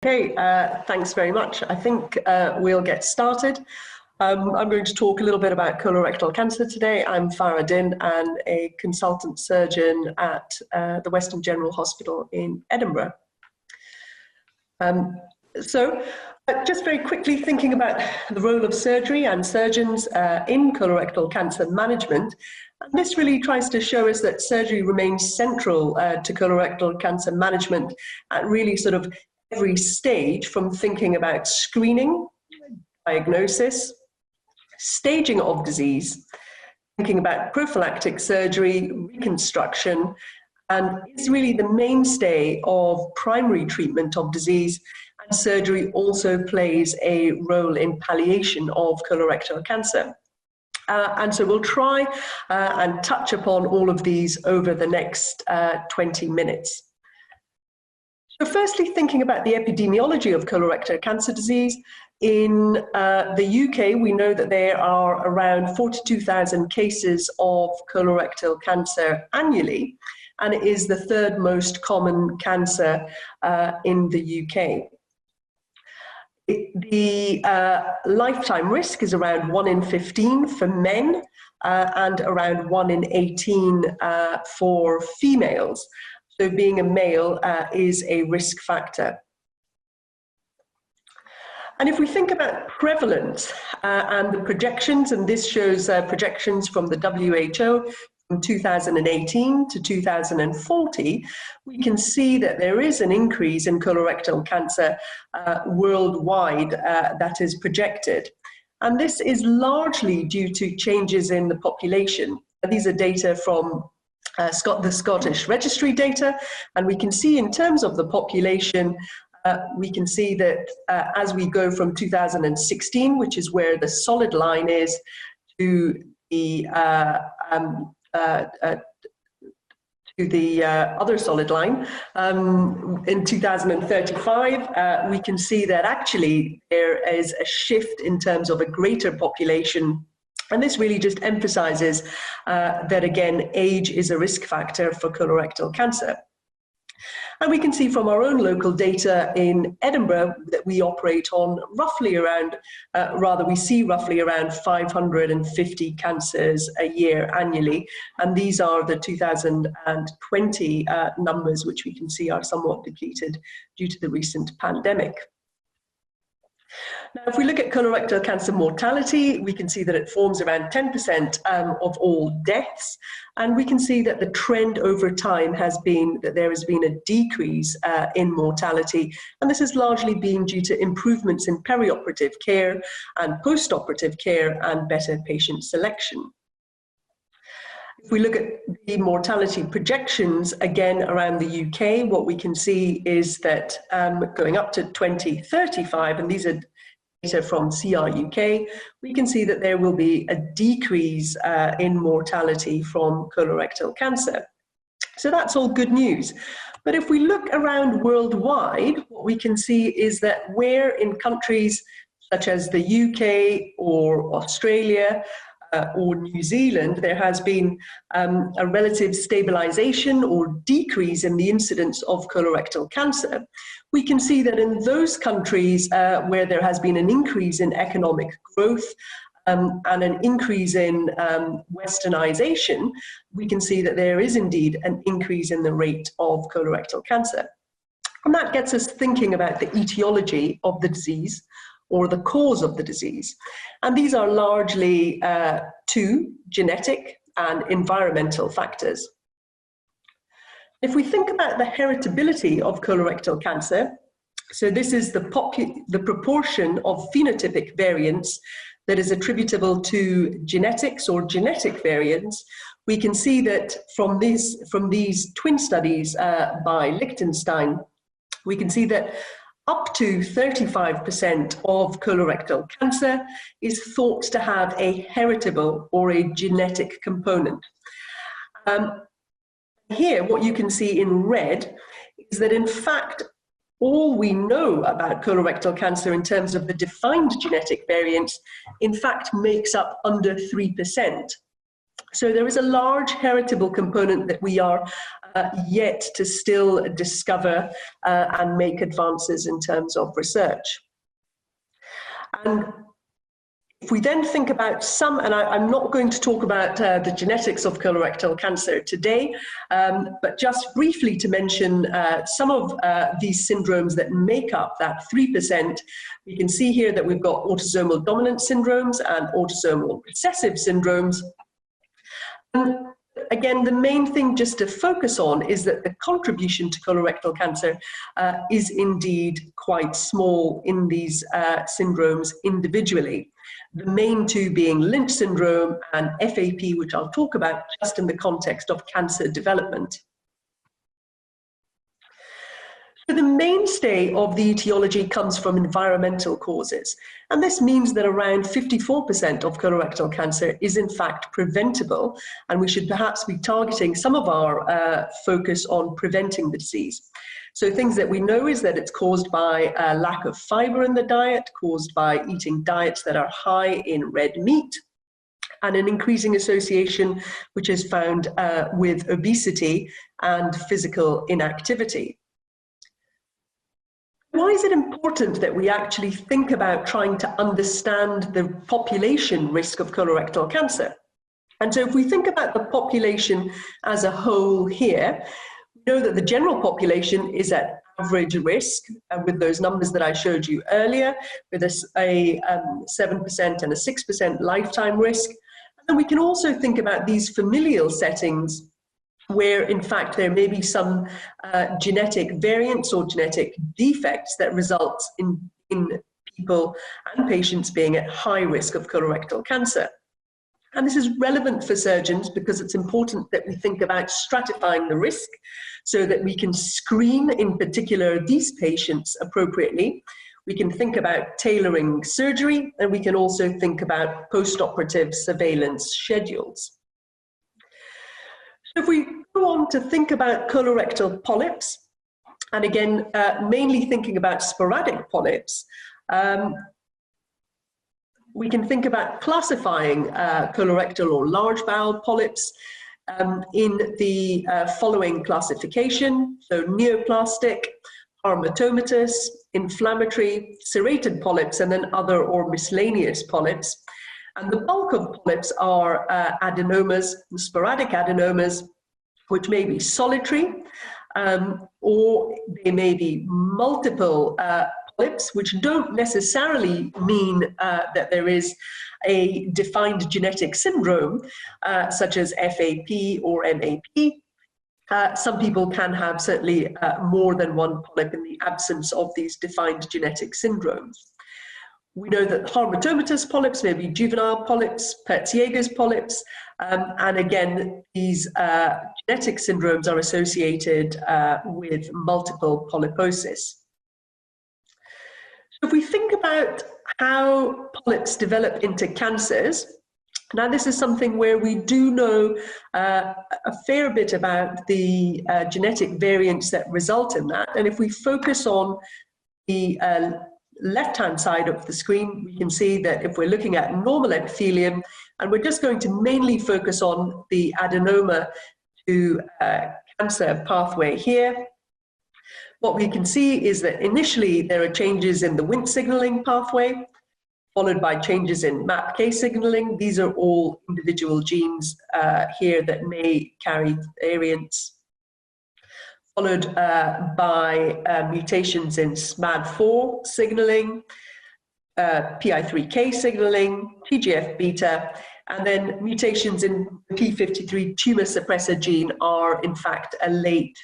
Okay, thanks very much. I think we'll get started. I'm going to talk a little bit about colorectal cancer today. I'm Farah Din and a consultant surgeon at the Western General Hospital in Edinburgh. Just very quickly thinking about the role of surgery and surgeons in colorectal cancer management. And this really tries to show us that surgery remains central to colorectal cancer management at really sort of every stage, from thinking about screening, diagnosis, staging of disease, thinking about prophylactic surgery, reconstruction, and is really the mainstay of primary treatment of disease. And surgery also plays a role in palliation of colorectal cancer. And so we'll try and touch upon all of these over the next 20 minutes. So firstly, thinking about the epidemiology of colorectal cancer disease, in the UK, we know that there are around 42,000 cases of colorectal cancer annually, and it is the third most common cancer in the UK. The lifetime risk is around 1 in 15 for men and around 1 in 18 for females. So being a male is a risk factor. And if we think about prevalence and the projections, and this shows projections from the WHO from 2018 to 2040, we can see that there is an increase in colorectal cancer worldwide that is projected. And this is largely due to changes in the population. These are data from the Scottish Registry data, and we can see in terms of the population, we can see that as we go from 2016, which is where the solid line is, to the other solid line, in 2035, we can see that actually there is a shift in terms of a greater population. And this really just emphasizes that, again, age is a risk factor for colorectal cancer. And we can see from our own local data in Edinburgh that we operate on roughly around, we see roughly around 550 cancers a year annually. And these are the 2020 numbers, which we can see are somewhat depleted due to the recent pandemic. Now, if we look at colorectal cancer mortality, we can see that it forms around 10% of all deaths. And we can see that the trend over time has been that there has been a decrease in mortality. And this has largely been due to improvements in perioperative care and post-operative care and better patient selection. If we look at the mortality projections, again, around the UK, what we can see is that going up to 2035, and these are data from CRUK, we can see that there will be a decrease in mortality from colorectal cancer. So that's all good news. But if we look around worldwide, what we can see is that where in countries such as the UK or Australia, or New Zealand, there has been a relative stabilization or decrease in the incidence of colorectal cancer. We can see that in those countries where there has been an increase in economic growth and an increase in westernization, we can see that there is indeed an increase in the rate of colorectal cancer. And that gets us thinking about the etiology of the disease, or the cause of the disease. And these are largely two: genetic and environmental factors. If we think about the heritability of colorectal cancer, so this is the proportion of phenotypic variants that is attributable to genetics or genetic variants, we can see that from these twin studies by Liechtenstein, we can see that up to 35% of colorectal cancer is thought to have a heritable or a genetic component. Here, what you can see in red is that, in fact, all we know about colorectal cancer in terms of the defined genetic variants, in fact, makes up under 3%. So there is a large heritable component that we are yet to still discover and make advances in terms of research. And if we then think about some, and I'm not going to talk about the genetics of colorectal cancer today, but just briefly to mention some of these syndromes that make up that 3%. We can see here that we've got autosomal dominant syndromes and autosomal recessive syndromes. And again, the main thing just to focus on is that the contribution to colorectal cancer is indeed quite small in these syndromes individually. The main two being Lynch syndrome and FAP, which I'll talk about just in the context of cancer development. So the mainstay of the etiology comes from environmental causes, and this means that around 54% of colorectal cancer is in fact preventable, and we should perhaps be targeting some of our focus on preventing the disease. So things that we know is that it's caused by a lack of fiber in the diet, caused by eating diets that are high in red meat, and an increasing association which is found with obesity and physical inactivity. Why is it important that we actually think about trying to understand the population risk of colorectal cancer? And so if we think about the population as a whole here, we know that the general population is at average risk with those numbers that I showed you earlier, with a 7% and a 6% lifetime risk. And then we can also think about these familial settings where in fact there may be some genetic variants or genetic defects that result in people and patients being at high risk of colorectal cancer. And this is relevant for surgeons because it's important that we think about stratifying the risk so that we can screen in particular these patients appropriately. We can think about tailoring surgery, and we can also think about post-operative surveillance schedules. If we go on to think about colorectal polyps, and again, mainly thinking about sporadic polyps, we can think about classifying colorectal or large bowel polyps in the following classification. So neoplastic, harmatomatous, inflammatory, serrated polyps, and then other or miscellaneous polyps. And the bulk of polyps are adenomas, sporadic adenomas, which may be solitary, or they may be multiple polyps, which don't necessarily mean that there is a defined genetic syndrome, such as FAP or MAP. Some people can have certainly more than one polyp in the absence of these defined genetic syndromes. We know that harmatomatous polyps may be juvenile polyps, Peutz-Jeghers polyps, and again, these genetic syndromes are associated with multiple polyposis. If we think about how polyps develop into cancers, now this is something where we do know a fair bit about the genetic variants that result in that. And if we focus on the left-hand side of the screen, we can see that if we're looking at normal epithelium, and we're just going to mainly focus on the adenoma to cancer pathway here, what we can see is that initially there are changes in the Wnt signaling pathway, followed by changes in MAPK signaling. These are all individual genes here that may carry variants, followed by mutations in SMAD4 signaling, PI3K signaling, TGF-beta, and then mutations in the P53 tumor suppressor gene are in fact a late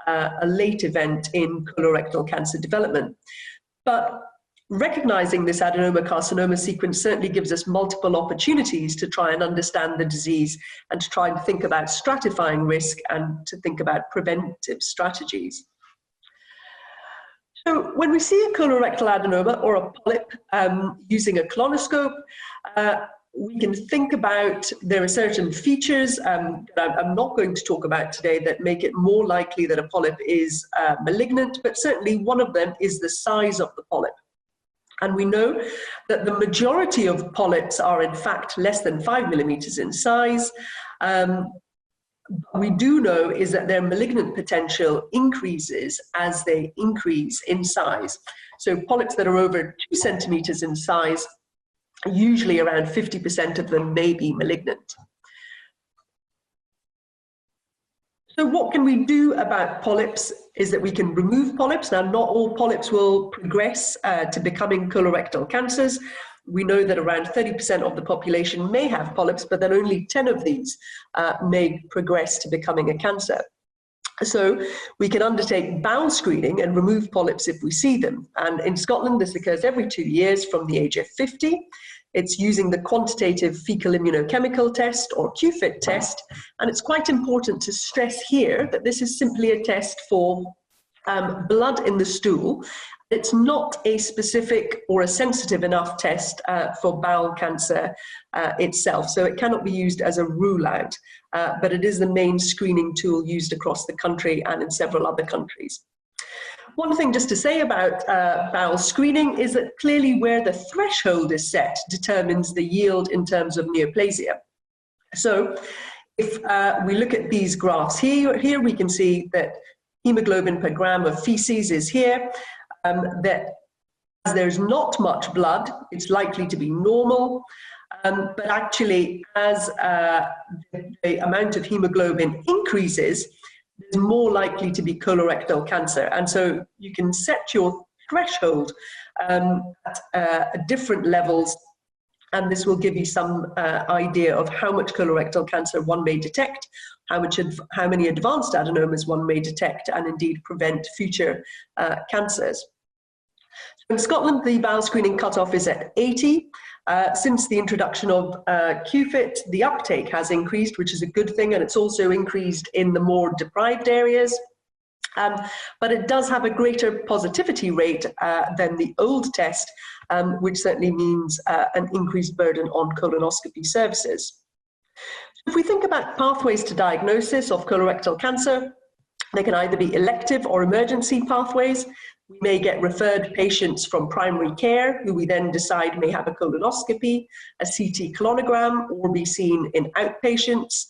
event in colorectal cancer development. But recognizing this adenoma carcinoma sequence certainly gives us multiple opportunities to try and understand the disease and to try and think about stratifying risk and to think about preventive strategies. So when we see a colorectal adenoma or a polyp using a colonoscope, we can think about, there are certain features that I'm not going to talk about today that make it more likely that a polyp is malignant, but certainly one of them is the size of the polyp. And we know that the majority of polyps are in fact less than 5 millimeters in size. we do know is that their malignant potential increases as they increase in size. So polyps that are over 2 centimeters in size, usually around 50% of them may be malignant. So what can we do about polyps is that we can remove polyps. Now, not all polyps will progress to becoming colorectal cancers. We know that around 30% of the population may have polyps, but then only 10 of these may progress to becoming a cancer. So we can undertake bowel screening and remove polyps if we see them. And in Scotland, this occurs every 2 years from the age of 50. It's using the quantitative fecal immunochemical test, or QFIT test. And it's quite important to stress here that this is simply a test for blood in the stool. It's not a specific or a sensitive enough test for bowel cancer itself, so it cannot be used as a rule out, but it is the main screening tool used across the country and in several other countries. One thing just to say about bowel screening is that clearly where the threshold is set determines the yield in terms of neoplasia. So if we look at these graphs here we can see that hemoglobin per gram of feces is here, that as there's not much blood, it's likely to be normal, but actually as the amount of hemoglobin increases, it's more likely to be colorectal cancer. And so you can set your threshold at different levels, and this will give you some idea of how much colorectal cancer one may detect, how many advanced adenomas one may detect, and indeed prevent future cancers. In Scotland, the bowel screening cutoff is at 80. Since the introduction of QFIT, the uptake has increased, which is a good thing, and it's also increased in the more deprived areas. But it does have a greater positivity rate than the old test, which certainly means an increased burden on colonoscopy services. If we think about pathways to diagnosis of colorectal cancer, they can either be elective or emergency pathways. We may get referred patients from primary care who we then decide may have a colonoscopy, a CT colonogram, or be seen in outpatients,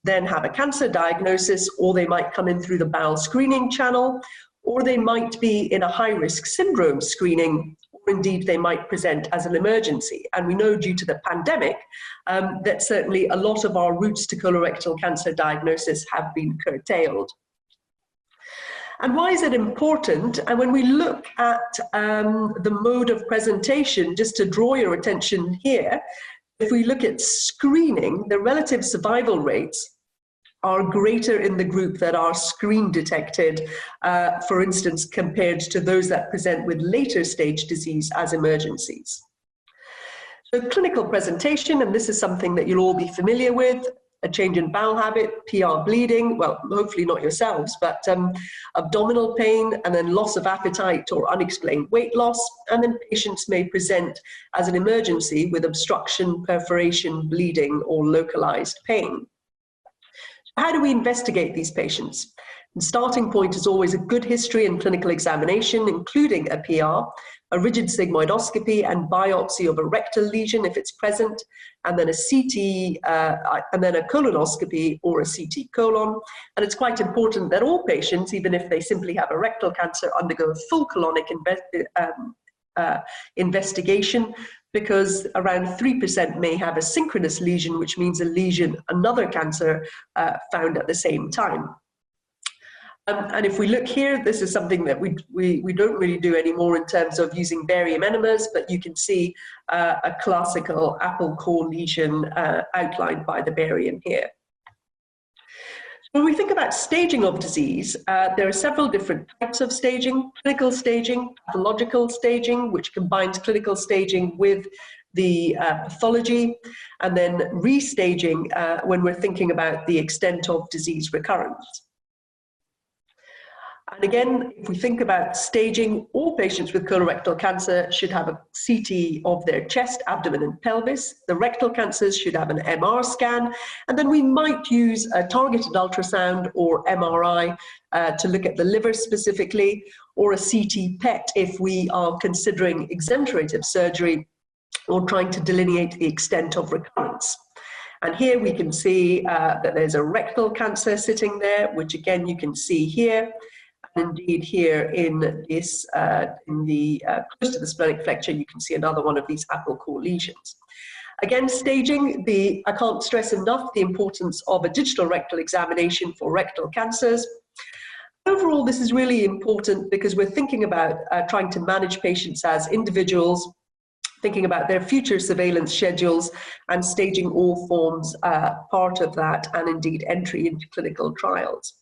then have a cancer diagnosis, or they might come in through the bowel screening channel, or they might be in a high-risk syndrome screening, or indeed they might present as an emergency. And we know due to the pandemic that certainly a lot of our routes to colorectal cancer diagnosis have been curtailed. And why is it important? And when we look at the mode of presentation, just to draw your attention here, if we look at screening, the relative survival rates are greater in the group that are screen detected, for instance, compared to those that present with later stage disease as emergencies. So clinical presentation, and this is something that you'll all be familiar with, a change in bowel habit, PR bleeding, well, hopefully not yourselves, but abdominal pain, and then loss of appetite or unexplained weight loss. And then patients may present as an emergency with obstruction, perforation, bleeding, or localized pain. How do we investigate these patients? The starting point is always a good history and clinical examination, including a PR, a rigid sigmoidoscopy and biopsy of a rectal lesion if it's present, and then a CT, and then a colonoscopy or a CT colon. And it's quite important that all patients, even if they simply have a rectal cancer, undergo a full colonic investigation, because around 3% may have a synchronous lesion, which means a lesion, another cancer found at the same time. And if we look here, this is something that we don't really do anymore in terms of using barium enemas, but you can see a classical apple core lesion outlined by the barium here. When we think about staging of disease, there are several different types of staging: clinical staging, pathological staging, which combines clinical staging with the pathology, and then restaging when we're thinking about the extent of disease recurrence. And again, if we think about staging, all patients with colorectal cancer should have a CT of their chest, abdomen, and pelvis. The rectal cancers should have an MR scan, and then we might use a targeted ultrasound or MRI to look at the liver specifically, or a CT PET if we are considering exenterative surgery or trying to delineate the extent of recurrence. And here we can see that there's a rectal cancer sitting there, which again you can see here. And indeed here in this, close to the splenic flexure, you can see another one of these apple core lesions. Again, staging, I can't stress enough the importance of a digital rectal examination for rectal cancers. Overall, this is really important because we're thinking about trying to manage patients as individuals, thinking about their future surveillance schedules, and staging all forms part of that, and indeed entry into clinical trials.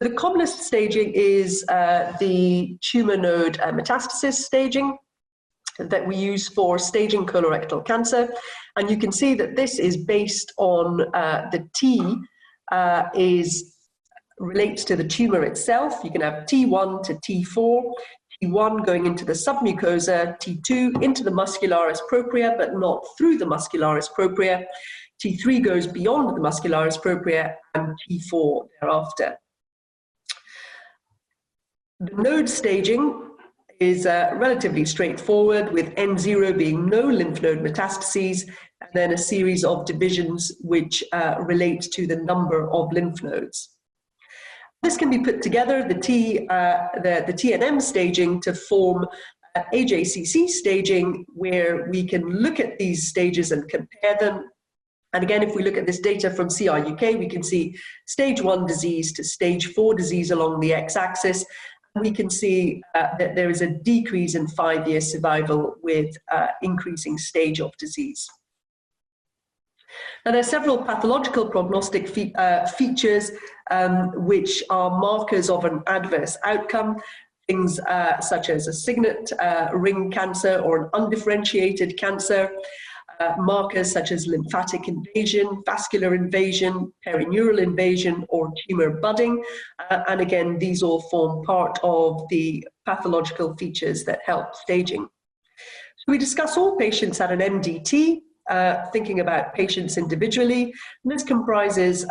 The commonest staging is the tumor node metastasis staging that we use for staging colorectal cancer. And you can see that this is based on the T relates to the tumor itself. You can have T1 to T4, T1 going into the submucosa, T2 into the muscularis propria, but not through the muscularis propria. T3 goes beyond the muscularis propria, and T4 thereafter. The node staging is relatively straightforward, with N0 being no lymph node metastases, and then a series of divisions which relate to the number of lymph nodes. This can be put together, the TNM staging, to form AJCC staging, where we can look at these stages and compare them. And again, if we look at this data from CRUK, we can see stage 1 disease to stage 4 disease along the x-axis. We can see that there is a decrease in 5-year survival with increasing stage of disease. Now, there are several pathological prognostic features which are markers of an adverse outcome, things such as a signet ring cancer or an undifferentiated cancer, markers such as lymphatic invasion, vascular invasion, perineural invasion, or tumor budding. And again, these all form part of the pathological features that help staging. So we discuss all patients at an MDT, thinking about patients individually. And this comprises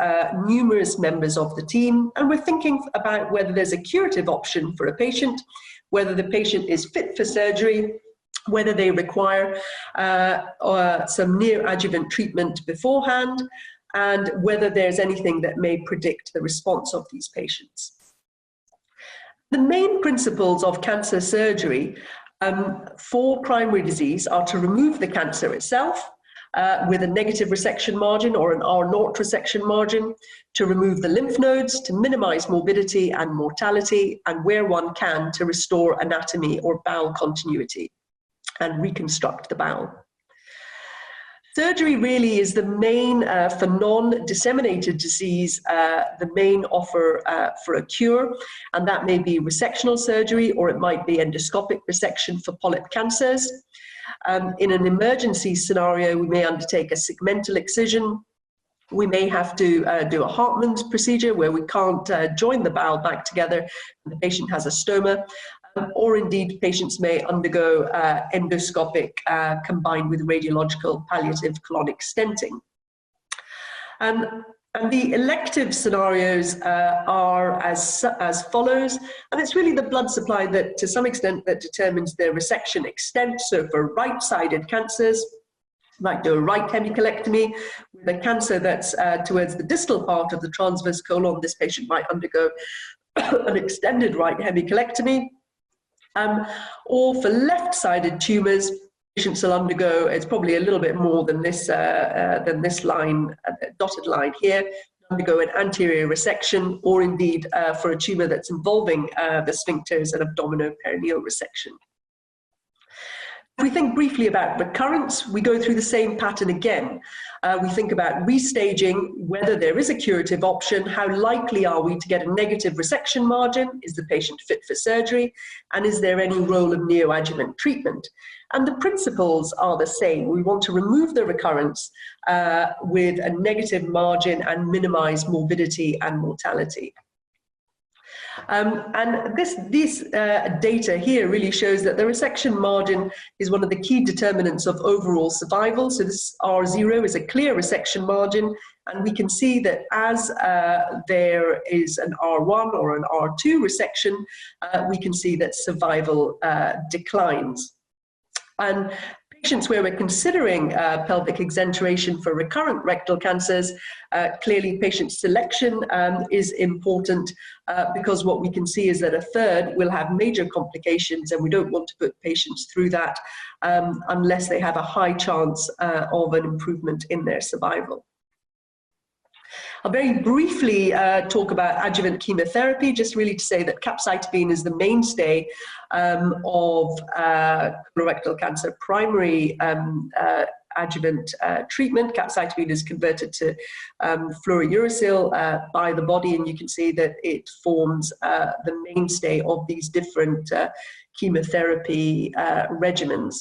numerous members of the team, and we're thinking about whether there's a curative option for a patient, whether the patient is fit for surgery, whether they require some neoadjuvant treatment beforehand, and whether there's anything that may predict the response of these patients. The main principles of cancer surgery for primary disease are to remove the cancer itself with a negative resection margin or an R0 resection margin, to remove the lymph nodes, to minimize morbidity and mortality, and where one can, to restore anatomy or bowel continuity and reconstruct the bowel. Surgery really is the main, for non-disseminated disease, the main offer for a cure, and that may be resectional surgery, or it might be endoscopic resection for polyp cancers. In an emergency scenario, we may undertake a segmental excision. We may have to do a Hartmann's procedure where we can't join the bowel back together and the patient has a stoma. Or indeed, patients may undergo endoscopic combined with radiological palliative colonic stenting. And the elective scenarios are as follows, and it's really the blood supply that, to some extent, that determines the resection extent. So for right-sided cancers, might do a right hemicolectomy. With a cancer that's towards the distal part of the transverse colon, this patient might undergo an extended right hemicolectomy. Or for left-sided tumors, patients will undergo, it's probably a little bit more than this line, dotted line here, undergo an anterior resection, or indeed for a tumor that's involving the sphincters, an abdominoperineal resection. If we think briefly about recurrence, we go through the same pattern again. We think about restaging, whether there is a curative option, how likely are we to get a negative resection margin, is the patient fit for surgery, and is there any role of neoadjuvant treatment? And the principles are the same. We want to remove the recurrence with a negative margin and minimize morbidity and mortality. And this data here really shows that the resection margin is one of the key determinants of overall survival. So this R0 is a clear resection margin, and we can see that as there is an R1 or an R2 resection, we can see that survival declines. And patients where we're considering pelvic exenteration for recurrent rectal cancers, clearly patient selection is important because what we can see is that a third will have major complications, and we don't want to put patients through that unless they have a high chance of an improvement in their survival. I'll very briefly talk about adjuvant chemotherapy, just really to say that capecitabine is the mainstay of colorectal cancer primary adjuvant treatment. Capecitabine is converted to fluorouracil by the body, and you can see that it forms the mainstay of these different chemotherapy regimens.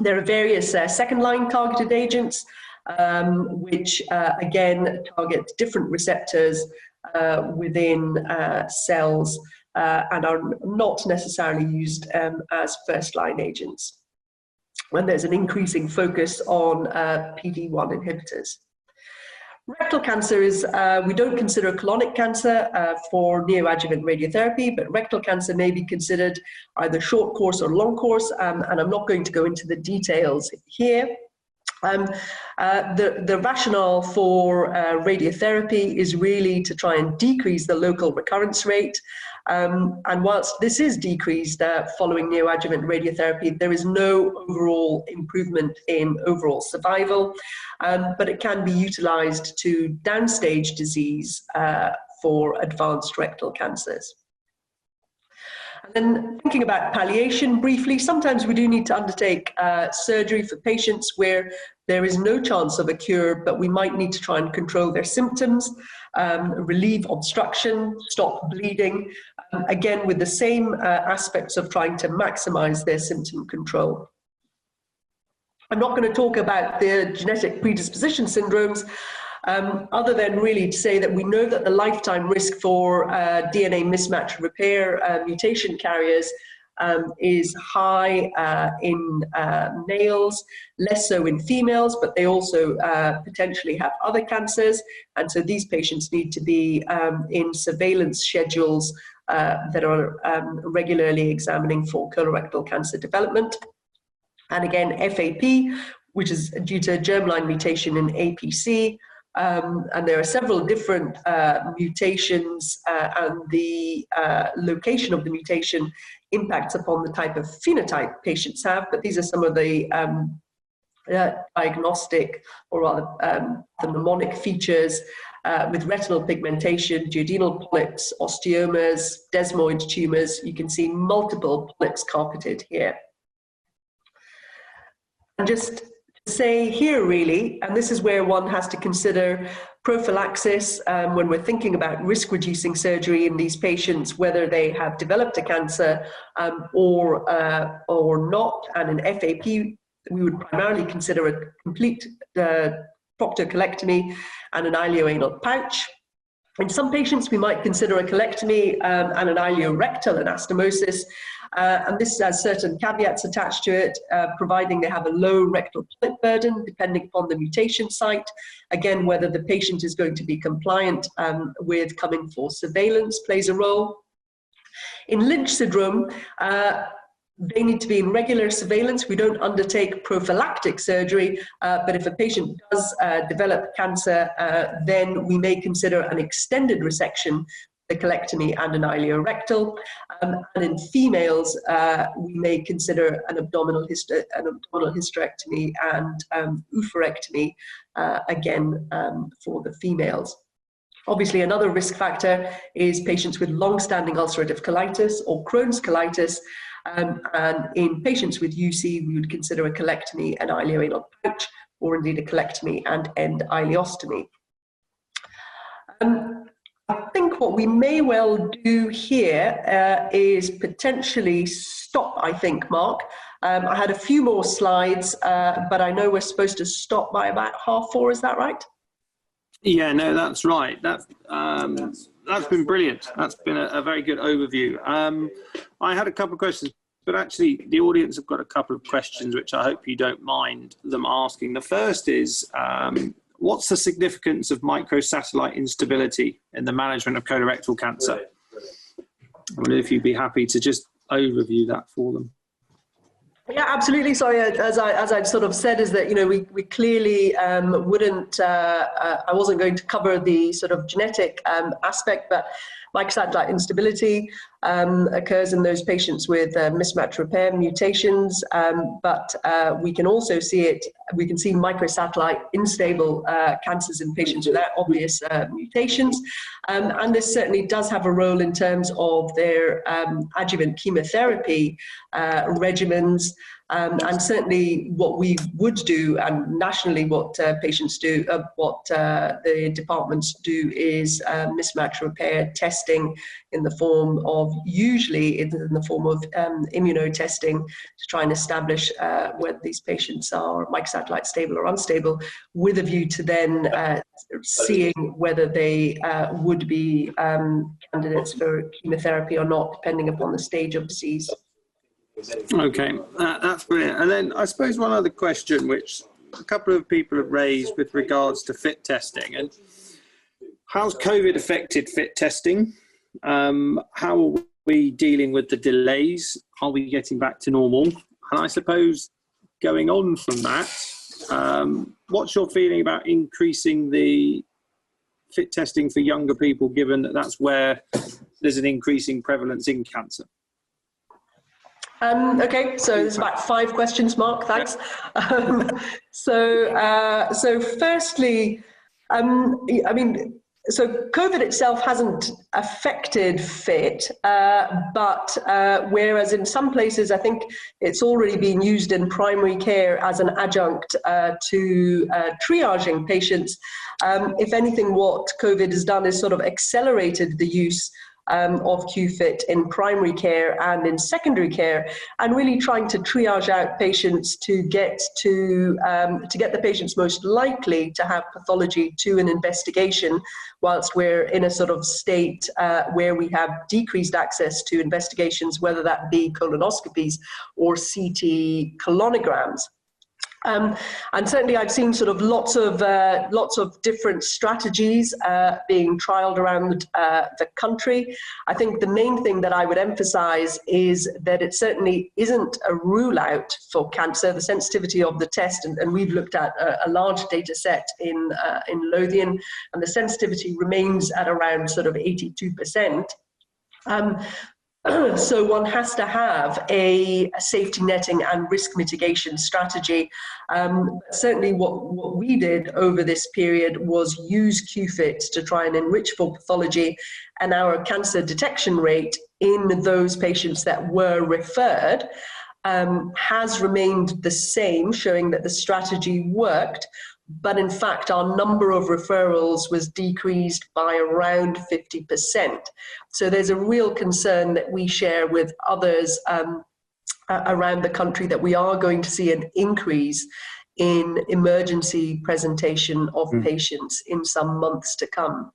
There are various second-line targeted agents which again target different receptors within cells and are not necessarily used as first-line agents. And there's an increasing focus on PD-1 inhibitors. Rectal cancer is, we don't consider colonic cancer for neoadjuvant radiotherapy, but rectal cancer may be considered either short course or long course, and I'm not going to go into the details here. The rationale for radiotherapy is really to try and decrease the local recurrence rate. And whilst this is decreased following neoadjuvant radiotherapy, there is no overall improvement in overall survival, but it can be utilized to downstage disease for advanced rectal cancers. And then thinking about palliation briefly, sometimes we do need to undertake surgery for patients where there is no chance of a cure, but we might need to try and control their symptoms, relieve obstruction, stop bleeding, again with the same aspects of trying to maximize their symptom control. I'm not going to talk about the genetic predisposition syndromes, other than really to say that we know that the lifetime risk for DNA mismatch repair mutation carriers is high in males, less so in females, but they also potentially have other cancers. And so these patients need to be in surveillance schedules that are regularly examining for colorectal cancer development. And again, FAP, which is due to a germline mutation in APC, and there are several different mutations, and the location of the mutation impacts upon the type of phenotype patients have, but these are some of the diagnostic, or rather the mnemonic features with retinal pigmentation, duodenal polyps, osteomas, desmoid tumors. You can see multiple polyps carpeted here. And just say here really, and this is where one has to consider prophylaxis when we're thinking about risk reducing surgery in these patients, whether they have developed a cancer or not. And in FAP, we would primarily consider a complete proctocolectomy and an ileoanal pouch. In some patients, we might consider a colectomy and an ileorectal anastomosis. And this has certain caveats attached to it, providing they have a low rectal polyp burden, depending upon the mutation site. Again, whether the patient is going to be compliant with coming for surveillance plays a role. In Lynch syndrome, they need to be in regular surveillance. We don't undertake prophylactic surgery, but if a patient does develop cancer, then we may consider an extended resection, a colectomy and an ileorectal. And in females, we may consider an abdominal hysterectomy and oophorectomy, again, for the females. Obviously, another risk factor is patients with long-standing ulcerative colitis or Crohn's colitis. And in patients with UC, we would consider a colectomy and ileoanal pouch, or indeed a colectomy and end ileostomy. I think what we may well do here is potentially stop, I think, Mark. I had a few more slides, but I know we're supposed to stop by about 4:30, is that right? Yeah, no, that's right. That's been brilliant. That's been a very good overview. I had a couple of questions, but actually the audience have got a couple of questions which I hope you don't mind them asking. The first is, what's the significance of microsatellite instability in the management of colorectal cancer? I wonder if you'd be happy to just overview that for them. Yeah, absolutely. Sorry, as I sort of said, is that, you know, we clearly wouldn't, I wasn't going to cover the sort of genetic aspect, but microsatellite instability occurs in those patients with mismatch repair mutations, but we can also see it, we can see microsatellite unstable cancers in patients without obvious mutations, and this certainly does have a role in terms of their adjuvant chemotherapy regimens. And certainly what we would do, and nationally what patients do, what the departments do, is mismatch repair testing in the form of, usually in the form of immunotesting, to try and establish whether these patients are microsatellite stable or unstable, with a view to then seeing whether they would be candidates for chemotherapy or not, depending upon the stage of disease. Okay, that's brilliant. And then I suppose one other question, which a couple of people have raised with regards to FIT testing, and how's COVID affected FIT testing? How are we dealing with the delays? Are we getting back to normal? And I suppose going on from that, what's your feeling about increasing the FIT testing for younger people, given that that's where there's an increasing prevalence in cancer? Okay, so there's about 5 questions, Mark, thanks. So firstly, I mean, so COVID itself hasn't affected FIT, but whereas in some places I think it's already been used in primary care as an adjunct to triaging patients, if anything, what COVID has done is sort of accelerated the use of QFIT in primary care and in secondary care, and really trying to triage out patients to get the patients most likely to have pathology to an investigation, whilst we're in a sort of state where we have decreased access to investigations, whether that be colonoscopies or CT colonograms. And certainly I've seen sort of lots of different strategies being trialed around the country. I think the main thing that I would emphasize is that it certainly isn't a rule out for cancer, the sensitivity of the test, and we've looked at a large data set in Lothian, and the sensitivity remains at around sort of 82%. So one has to have a safety netting and risk mitigation strategy. Certainly what we did over this period was use QFIT to try and enrich for pathology, and our cancer detection rate in those patients that were referred has remained the same, showing that the strategy worked. But in fact, our number of referrals was decreased by around 50%. So there's a real concern that we share with others around the country that we are going to see an increase in emergency presentation of patients in some months to come.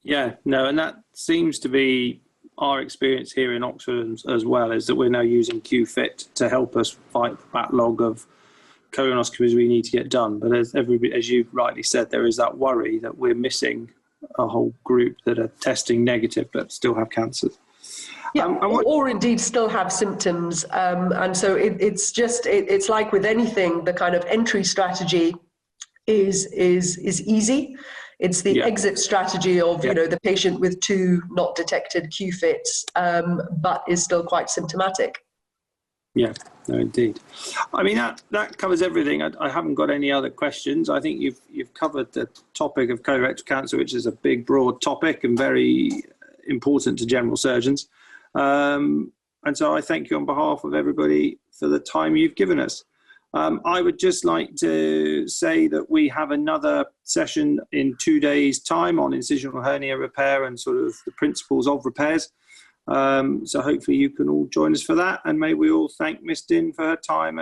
Yeah, no, and that seems to be our experience here in Oxford as well, is that we're now using QFIT to help us fight the backlog of colonoscopies we need to get done. But as you've rightly said, there is that worry that we're missing a whole group that are testing negative but still have cancers. Yeah, or indeed still have symptoms. And so it's like with anything, the kind of entry strategy is easy. It's the exit strategy of, you know, the patient with 2 not detected QFITs, but is still quite symptomatic. Yeah, no, indeed. I mean, that covers everything. I haven't got any other questions. I think you've covered the topic of colorectal cancer, which is a big, broad topic and very important to general surgeons. And so I thank you on behalf of everybody for the time you've given us. I would just like to say that we have another session in 2 days' time on incisional hernia repair and sort of the principles of repairs. So hopefully you can all join us for that, and may we all thank Miss Din for her time.